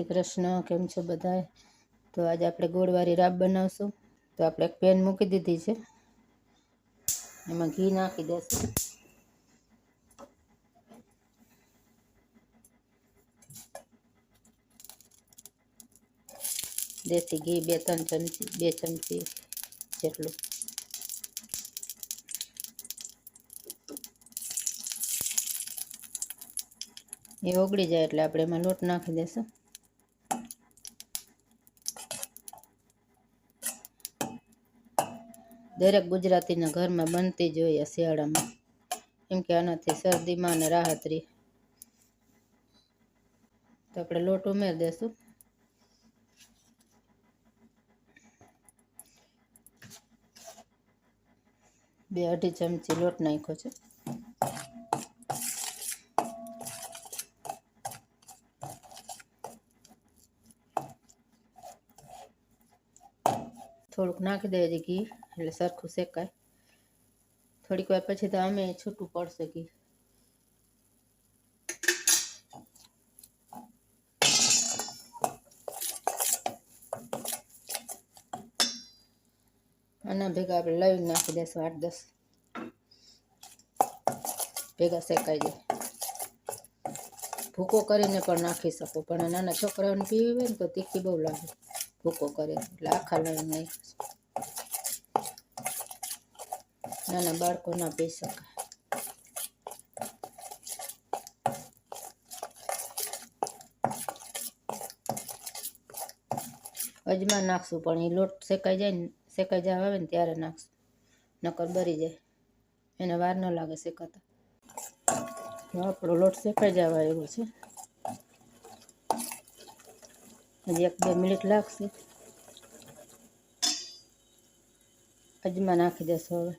શ્રી કૃષ્ણ. કેમ છો બધાય? તો આજે આપણે ગોળવાળી રાબ બનાવશું. તો આપણે એક પેન મૂકી દીધી છે, એમાં ઘી નાખી દેશું. દેશી ઘી 2-3 ચમચી, 2 ચમચી જેટલું. એ ઓગળી જાય એટલે આપણે એમાં લોટ નાખી દઈશું. દરેક ગુજરાતીના ઘરમાં બનતી જ હોય શિયાળામાં, કેમ કે આનાથી શરદીમાં અને રાહત રહે. તો આપણે લોટ ઉમેરી દઈશું. બે 2.5 ચમચી લોટ નાખ્યો છે. થોડુંક નાખી દઈએ ઘી એટલે સરખું શેકાય. થોડીક વાર પછી તો આમે છૂટું પડશે ઘી. આના ભેગા આપણે લવિંગ નાખી દઈશું 8-10 ભેગા શેકાઈ જાય. ભૂકો કરીને પણ નાખી શકો, પણ નાના છોકરાઓને પીવી હોય ને તો તીખી બહુ લાગે ભૂકો કરે, એટલે આખા લવિંગ નાખીશું. નાના બાળકો ના પી શકે. અજમા નાખશું, પણ એ લોટ શેકાઈ જવા આવે ને ત્યારે નાખશું, નકર બરી જાય. એને વાર ન લાગે શેકાતા. આપણો લોટ શેકાઈ જવા એવો છે. હજી 1-2 મિનિટ લાગશે. અજમા નાખી દેશું હવે.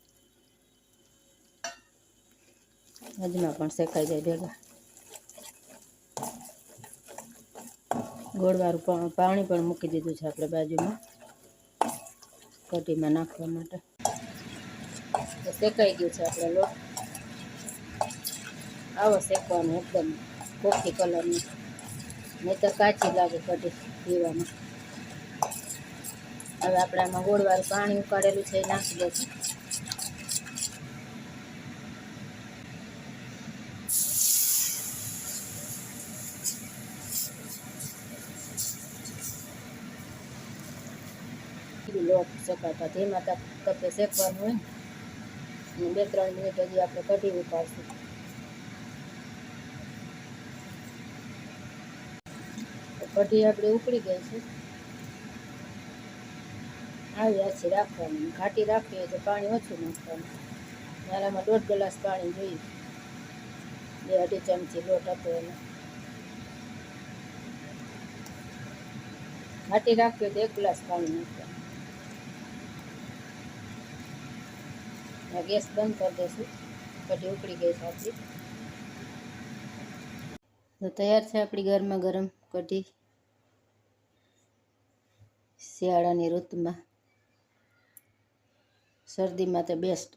અજમા પણ શેકાઈ જાય ભેગા. ગોળવાળું પાણી પણ મૂકી દીધું છે આપણે બાજુમાં, કઢીમાં નાખવા માટે. શેકાઈ ગયું છે આપણે લોટ. આવો શેકવાનો એકદમ કોફી કલરની, નહીં તો કાચી લાગે કઢી પીવામાં. હવે આપણે આમાં ગોળવાળું પાણી ઉકાળેલું છે એ નાખી દઈશું. લોટ શેકાતા ધીમા તપે શેકવાનું હોય ને, અને 2-3 મિનિટ હજી આપણે કઢી ઉકાળશું. કઢી આપણી ઉકળી ગઈ છે. આવી આછી રાખવાની. ઘાટી રાખવી હોય તો પાણી ઓછું નાખવાનું. મારામાં 1.5 ગ્લાસ પાણી જોઈએ. 2-2.5 ચમચી લોટ હતો એમાં. ઘાટી રાખવી હોય તો 1 ગ્લાસ પાણી નાખવાનું. ગેસ બંધ કરી દઈશું. કઢી ઉકળી ગઈ છે આપણી. તો તૈયાર છે આપણી ગરમા ગરમ કઢી. શિયાળાની ઋતુમાં શરદીમાં તો બેસ્ટ.